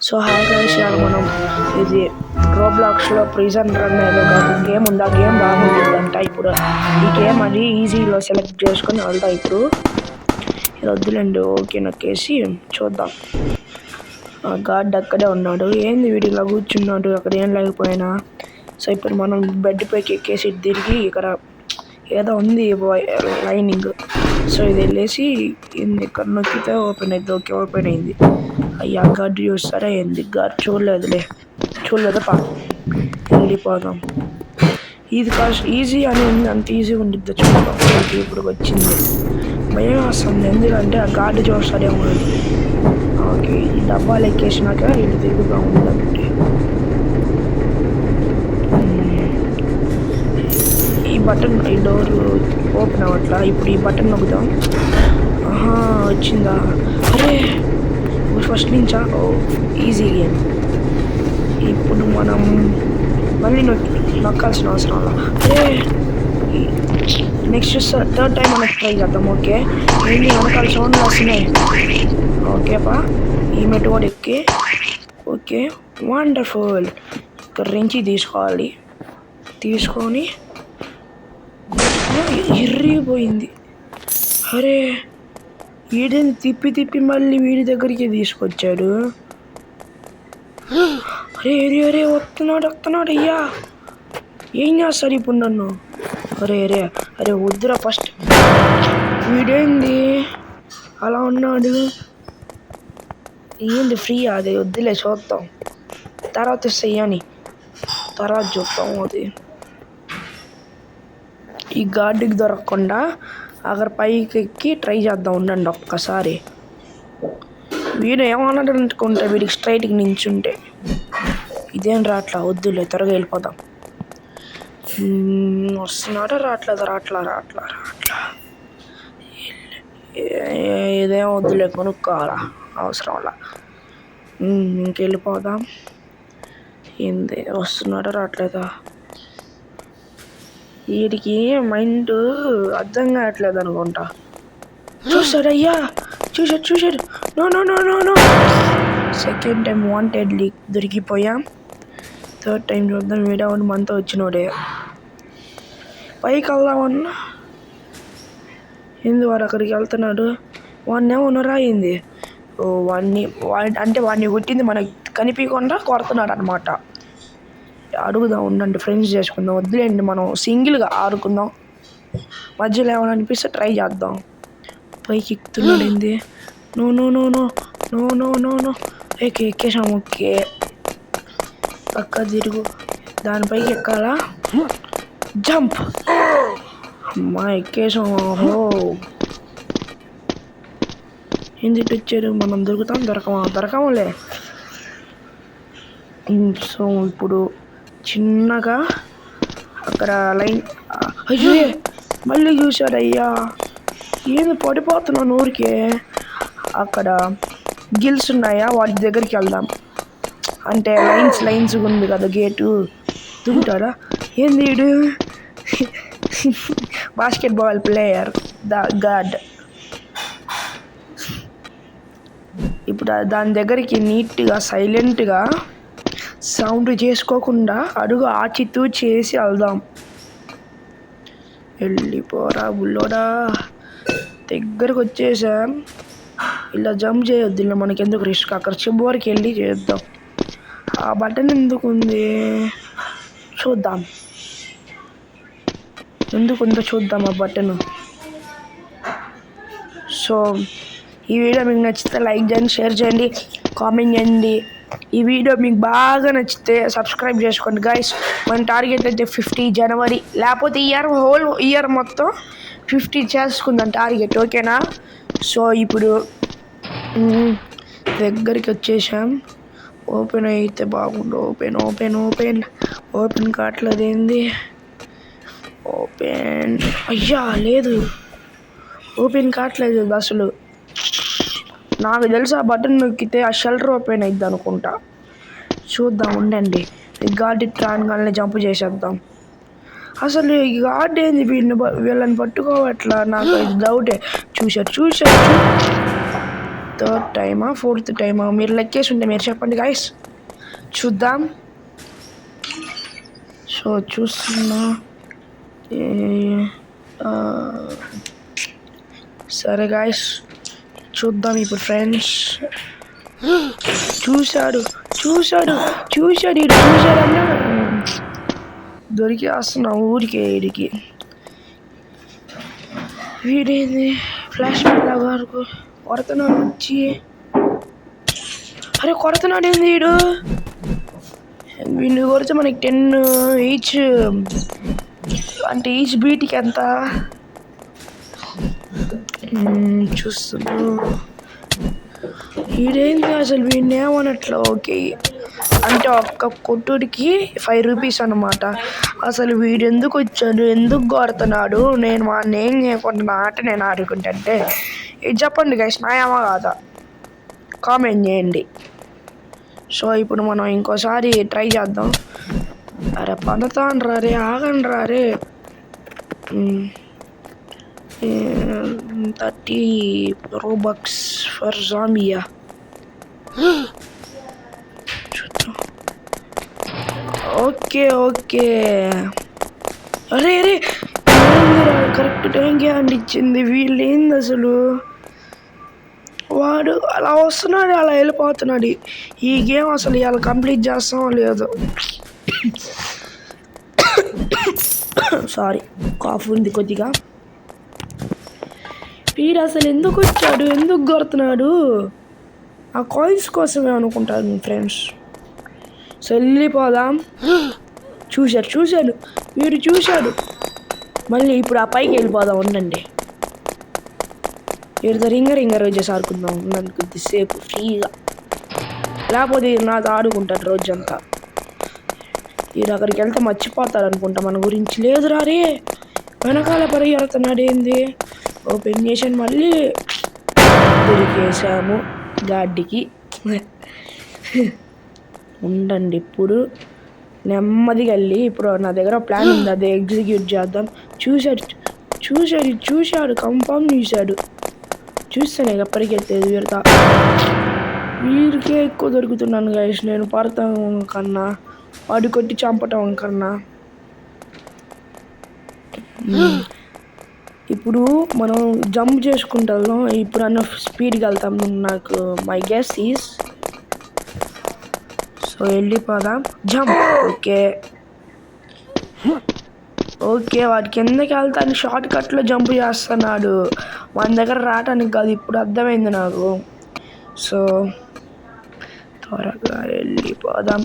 So hi guys, ఇవాళ మనం ఇది రోబ్లాక్స్లో ప్రిజన్ రన్ అనే ఒక గేమ్ ఉంది. ఆ గేమ్ బాగుంటుందంట. ఇప్పుడు ఈ గేమ్ అది ఈజీలో సెలెక్ట్ చేసుకొని వెళ్తా. ఇప్పుడు ఇది వద్దులేండి, ఓకే నొక్కేసి చూద్దాం. గార్డ్ అక్కడే ఉన్నాడు. ఏంది వీడియోలో కూర్చున్నాడు అక్కడ ఏం లేకపోయినా. సో ఇప్పుడు మనం బెడ్ పైకి ఎక్కేసి తిరిగి ఇక్కడ ఏదో ఉంది లైనింగ్. సో ఇది వెళ్ళేసి ఇక్కడ నొక్కితే ఓపెన్ అయింది. ఓకే, ఓపెన్ అయింది. అయ్యా గార్డు చూస్తారా ఏంది? గార్డు చూడలేదప్పా. వెళ్ళిపోదాం. ఇది కాస్ట్ ఈజీ అని ఉంది, అంత ఈజీ ఉండిద్ది. చూద్దాం. ఇప్పుడు వచ్చింది భయం వస్తుంది, ఎందుకంటే ఆ గార్డు చూస్తాడేమో అని. ఓకే, ఈ డబ్బాలు ఎక్కేసినాక ఇటు తిరుగుగా ఉందంటే ఈ బటన్, ఈ డోర్ ఓపెన్ అవ్వట్లా. ఇప్పుడు ఈ బటన్ నొక్కుదాం. వచ్చిందా? అరే ఫస్ట్ నుంచా? ఓ ఈజీ గేమ్. ఇప్పుడు మనం మళ్ళీ నొక్కాల్సిన అవసరం అలా. అరే నెక్స్ట్ థర్డ్ టైం మనకి ట్రై చేద్దాం. ఓకే, ఏంటి వెనకాల సౌండ్ వస్తున్నాయి. ఓకేపా, ఈ మెట్టు కూడా ఎక్కి. Okay wonderful. ఇక్కడ నుంచి తీసుకోవాలి. తీసుకొని ఇరిగిపోయింది. అరే వీడిని తిప్పి తిప్పి మళ్ళీ వీడి దగ్గరికి తీసుకొచ్చాడు. అరే అరే అరే వస్తున్నాడు అయ్యా. ఏం చేస్తాడు ఇప్పుడు నన్ను? అరే అరే అరే వద్దురా. ఫస్ట్ వీడేంది అలా ఉన్నాడు? ఏంది ఫ్రీ? అది వద్దులే, చూద్దాం తర్వాత చెయ్యని, తర్వాత చూద్దాం. అది ఈ గార్డుకి దొరకకుండా అక్కడ పైకి ఎక్కి ట్రై చేద్దాం. ఉండండి ఒక్కసారి. వీడు ఏమన్నాడు అనుకుంటా, వీడికి స్ట్రైట్కి నించుంటే. ఇదేం రాట్లా, వద్దులే త్వరగా వెళ్ళిపోదాం. వస్తున్నాడా? రాట్లా. ఇదేం వద్దులే, కొనుక్కోవాలా అవసరం అలా. ఇంకెళ్ళిపోదాం. ఏంది వస్తున్నాడా? రావట్లేదా? వీడికి మైండ్ అర్థం కావట్లేదు అనుకుంటా. చూసాడు అయ్యా, చూసాడు. నో. సెకండ్ టైం వాంటెడ్ లీక్ దొరికిపోయాం. థర్డ్ టైం చూద్దాం. వీడవని మనతో వచ్చినోడే. పైకి వెళ్దామన్నా ఏంది వాడు అక్కడికి వెళ్తున్నాడు. వాడిని ఏమన్నా రాయింది. వాడిని కొట్టింది మనకి కనిపించకుండా కొడుతున్నాడు అనమాట. అడుగుదాం, ఉండండి, ఫ్రెండ్స్ చేసుకుందాం. వద్దులేండి, మనం సింగిల్గా ఆడుకుందాం. మధ్యలో ఏమైనా అనిపిస్తే ట్రై చేద్దాం. పైకి ఎక్కుతున్నాడు ఏంది? నో. ఎక్కేసాము. ఓకే, పక్క తిరుగు. దానిపైకి ఎక్కాలా? జంప్. అమ్మా ఎక్కేసాం. ఓహో, ఎందుకు వచ్చారు? మనం దొరకములే. సో ఇప్పుడు చిన్నగా అక్కడ లైన్. అయ్యో మళ్ళీ చూశాడు అయ్యా. ఏంది పడిపోతున్నాను ఊరికే. అక్కడ గిల్స్ ఉన్నాయా, వాటి దగ్గరికి వెళ్దాం. అంటే లైన్స్ ఉంది కదా గేటు. దిగుతాడా ఏంది వీడు? Basketball player the gourd. ఇప్పుడు దాని దగ్గరికి నీట్గా సైలెంట్గా సౌండ్ చేసుకోకుండా అడుగు ఆచితూ చేసి వెళ్దాం. వెళ్ళిపోరా బుల్లోడా. దగ్గరకు వచ్చేసాం. ఇలా జంప్ చేయొద్దు, ఇలా మనకెందుకు రిస్క్. అక్కడ చివరికి వెళ్ళి చేద్దాం. ఆ బటన్ ఎందుకు ఉంది చూద్దాం. ఎందుకుందో చూద్దాం ఆ బటన్. సో ఈ వీడియో మీకు నచ్చితే లైక్ చేయండి, షేర్ చేయండి, కామెంట్ చేయండి. ఈ వీడియో మీకు బాగా నచ్చితే సబ్స్క్రైబ్ చేసుకోండి గైస్. మన టార్గెట్ అయితే 50 జనవరి, లేకపోతే హోల్ ఇయర్ మొత్తం 50 చేసుకుందాం టార్గెట్. ఓకేనా? సో ఇప్పుడు దగ్గరికి వచ్చేసాం. ఓపెన్ అయితే బాగుండు. ఓపెన్ కావట్లేదు ఏంది? ఓపెన్ అయ్యా లేదు, ఓపెన్ కావట్లేదు అసలు. నాకు తెలుసు ఆ బటన్ నొక్కితే ఆ షెల్టర్ ఓపెన్ అయిద్ది అనుకుంటా. చూద్దాం, ఉండండి. ఈ గార్డ్ రాగానే జంప్ చేసేద్దాం. అసలు ఈ గార్డ్ ఏంది వీళ్ళని పట్టుకోవట్లా? నాకు ఇది డౌటే. చూశారు థర్డ్ టైమా ఫోర్త్ టైమా మీరు లెక్కేసి ఉంటే మీరు చెప్పండి గాయస్, చూద్దాం. సో చూస్తున్నా. సరే గాయస్ చూద్దాం ఇప్పుడు ఫ్రెండ్స్. చూశాడు చూశాడన్నా దొరికి వస్తున్నా ఊరికి వీడికి. వీడేంది ఫ్లాష్ బ్యాక్ లాగా కొడుతున్నాడు వచ్చి. అరే కొడుతున్నాడు ఏంది వీడిని కొడితే మనకి 10 ఈచ్, అంటే ఈచ్ బీట్కి ఎంత చూస్తున్నా. వీడేంది అసలు వీడిని ఏమనట్లా. ఓకే అంటే ఒక్క కొట్టుడికి 5 రూపీస్ అన్నమాట. అసలు వీడు ఎందుకు వచ్చాడు, ఎందుకు కొడుతున్నాడు, నేను వాడిని ఏం చేయకుండా నా ఆట నేను ఆడుకుంటే ఇది చెప్పండి గైస్, నాయమా కాదా కామెంట్ చేయండి. సో ఇప్పుడు మనం ఇంకోసారి ట్రై చేద్దాం. అరే పడతాను రే, ఆగండి రే. 30 రోబక్స్ ఫర్ జాంబియా. ఓకే అరే కరెక్ట్ టైంకి హ్యాండ్ ఇచ్చింది. వీళ్ళు ఏంది అసలు, వాడు అలా వస్తున్నాడు అలా వెళ్ళిపోతున్నాడు. ఈ గేమ్ అసలు ఇవాళ కంప్లీట్ చేస్తామో లేదో. సారీ కాఫ్ ఉంది కొద్దిగా. వీడు అసలు ఎందుకు వచ్చాడు, ఎందుకు కొడుతున్నాడు, ఆ కాయిన్స్ కోసమే అనుకుంటాను ఫ్రెండ్స్. సో వెళ్ళిపోదాం. చూశాడు వీడు చూశాడు. మళ్ళీ ఇప్పుడు ఆ పైకి వెళ్ళిపోదాం ఉండండి. వీడితో రింగర్ రోజు ఆడుకుందాం ఉన్నాను కొద్దిసేపు ఫ్రీగా, లేకపోతే నాతో ఆడుకుంటాడు రోజంతా. వీడు అక్కడికి వెళ్తే మర్చిపోతాడు అనుకుంటా మన గురించి. లేదురా రే వెనకాల పరిగెడుతున్నాడు ఏంది. ఓపెన్ చేసాను మళ్ళీ దొరికేసాము గాడ్డికి. ఉండండి ఇప్పుడు నెమ్మదిగా వెళ్ళి ఇప్పుడు నా దగ్గర ప్లాన్ ఉంది, అది ఎగ్జిక్యూట్ చేద్దాం. చూశాడు కన్ఫర్మ్ చూస్తానే పరిగెత్తేది. వీడికే ఎక్కువ దొరుకుతున్నాను గైస్ నేను పడతాం కన్నా, వాడు కొట్టి చంపటం కన్నా. ఇప్పుడు మనం జంప్ చేసుకుంటూ వెళ్దాం. ఇప్పుడు అన్న స్పీడ్కి వెళ్తాం నాకు మై గెస్ ఈస్. సో వెళ్ళిపోదాం. జంప్. ఓకే వాడి కిందకి వెళ్తాను షార్ట్ కట్లో జంప్ చేస్తున్నాడు. మన దగ్గర రావటానికి కాదు, ఇప్పుడు అర్థమైంది నాకు. సో త్వరగా వెళ్ళిపోదాం.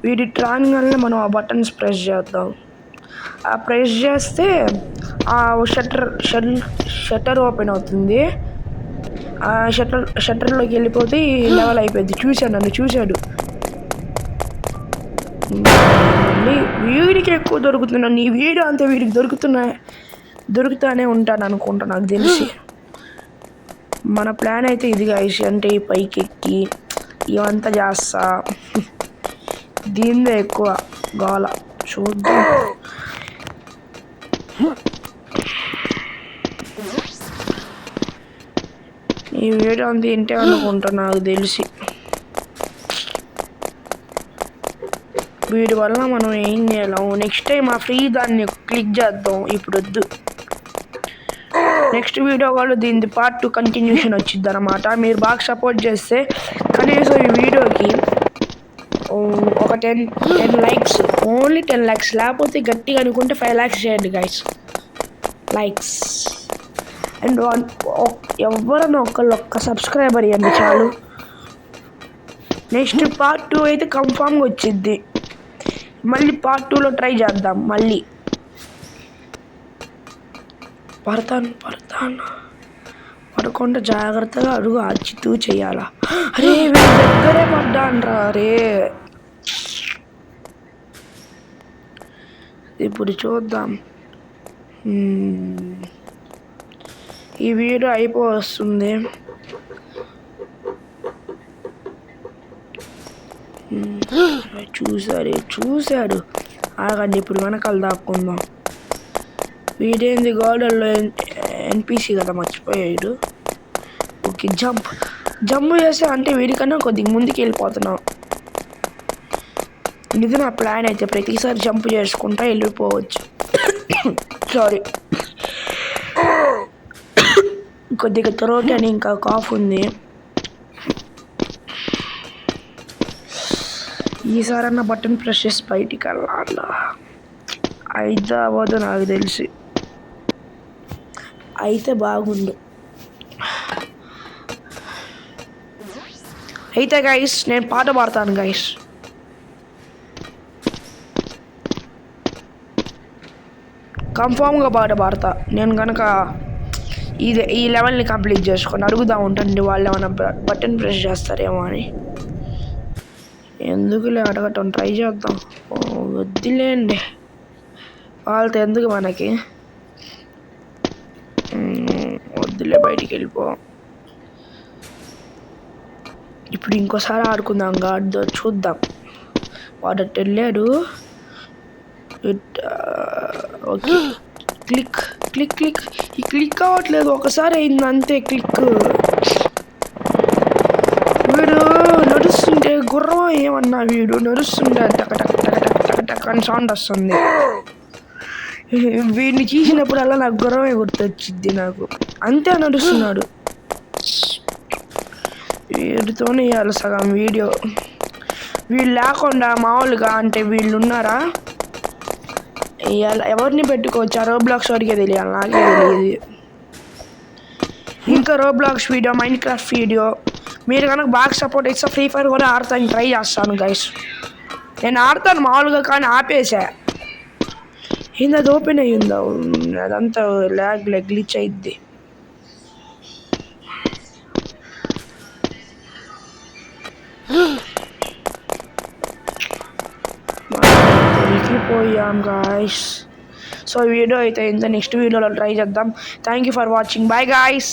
వీడి ట్రాన్ వల్ల మనం ఆ బటన్స్ ప్రెస్ చేద్దాం. ఆ ప్రెస్ చేస్తే ఆ షట్టర్ ఓపెన్ అవుతుంది. ఆ షట్టర్లోకి వెళ్ళిపోతే లెవెల్ అయిపోయింది. చూశాడు. వీడికి ఎక్కువ దొరుకుతున్నాను. నీ వీడియో అంతే వీడికి దొరుకుతానే ఉంటాను అనుకుంటా నాకు తెలిసి. మన ప్లాన్ అయితే ఇది గైస్, అంటే ఈ పైకి ఎక్కి ఇవంతా చేస్తా. దీనిలో ఎక్కువ గోల చూద్దాం. ఈ వీడియో అంతా ఇంటే అనుకుంటా నాకు తెలిసి. వీడి వల్ల మనం ఏం చేయలేం. నెక్స్ట్ టైం ఆ ఫ్రీ దాన్ని క్లిక్ చేద్దాం, ఇప్పుడు వద్దు. నెక్స్ట్ వీడియో వాళ్ళు దీని పార్ట్ 2 కంటిన్యూషన్ వచ్చింది అనమాట. మీరు బాగా సపోర్ట్ చేస్తే కనీసం ఈ వీడియోకి ఒక 10 లైక్స్, ఓన్లీ 10 లైక్స్, లేకపోతే గట్టిగా అనుకుంటే 5 lakhs చేయండి గైస్ లైక్స్. అండ్ ఎవరన్నా ఒక్క సబ్స్క్రైబర్ ఇవ్వండి చాలు. నెక్స్ట్ పార్ట్ 2 అయితే కన్ఫామ్గా వచ్చింది. మళ్ళీ పార్ట్ 2లో ట్రై చేద్దాం. మళ్ళీ పడతాను పడకుండా జాగ్రత్తగా అడుగు ఆచితూ చెయ్యాలా. అరే వీడి దగ్గరే పడ్డాను రే. ఇప్పుడు చూద్దాం. ఈ వీడియో అయిపోతుంది. చూశాడు. ఆగండి ఇప్పుడు వెనకాల దాక్కుందాం. వీడేంది గోడల్లో ఎన్పిసి కదా మర్చిపోయాడు. Okay jump. జంప్ చేస్తే అంటే వీడికన్నా కొద్దిగా ముందుకు వెళ్ళిపోతున్నాం. ఇది నా ప్లాన్ అయితే, ప్రతిసారి జంప్ చేసుకుంటా వెళ్ళిపోవచ్చు. సారీ, కొద్దిగా త్రోట్ అని ఇంకా కాఫ్ ఉంది. ఈసారన్నా బటన్ ప్రెస్ చేసి బయటికి వెళ్ళాలా? అయితే అవ్వదు నాకు తెలిసి. అయితే బాగుండు. అయితే గైస్ నేను పాట పాడతాను గైస్. కన్ఫామ్గా పాట పాడతా నేను కనుక ఈ లెవెల్ని కంప్లీట్ చేసుకొని. అడుగుదా ఉంటుంది వాళ్ళు ఏమైనా బటన్ ప్రెస్ చేస్తారేమో అని. ఎందుకులే అడగటం, ట్రై చేద్దాం. వద్దులేండి, వాళ్ళతో ఎందుకు మనకి. వద్దులే, బయటికి వెళ్ళిపో. ఇప్పుడు ఇంకోసారి ఆడుకుందాం గాడితో, చూద్దాం. వాడు అటు వెళ్ళాడు. Okay, click click click. ఈ క్లిక్ అవ్వట్లేదు, ఒకసారి అయింది అంతే క్లిక్. వీడు నడుస్తుంటే గుర్రం ఏమన్నా, వీడు నడుస్తుంటే టక టక్ టక టక్ టక టక్ అని సౌండ్ వస్తుంది. వీడిని చూసినప్పుడల్లా నాకు గుర్రమే గుర్తొచ్చింది. నాకు అంతే నడుస్తున్నాడు. వీడితోనే ఇవ్వాలి సగం వీడియో. వీళ్ళు లేకుండా మామూలుగా అంటే వీళ్ళు ఉన్నారా, ఎవరిని పెట్టుకోవచ్చు? ఆ రోబ్లాక్స్ వాడికే తెలియాలి, నాకే తెలియదు. ఇంకా Roblox video, mind craft video మీరు కనుక బాగా సపోర్ట్ ఇస్తే ఫ్రీ ఫైర్ కూడా ఆడతాను, ట్రై చేస్తాను గైస్. నేను ఆడతాను మామూలుగా, కానీ ఆపేసా. ఏంది అది ఓపెన్ అయ్యిందా? అదంతా గ్లిచ్ అయిద్ది. పోయాం గాయస్. సో వీడియో అయితే ఇంత, నెక్స్ట్ వీడియోలో ట్రై చేద్దాం. Thank you for watching. Bye guys.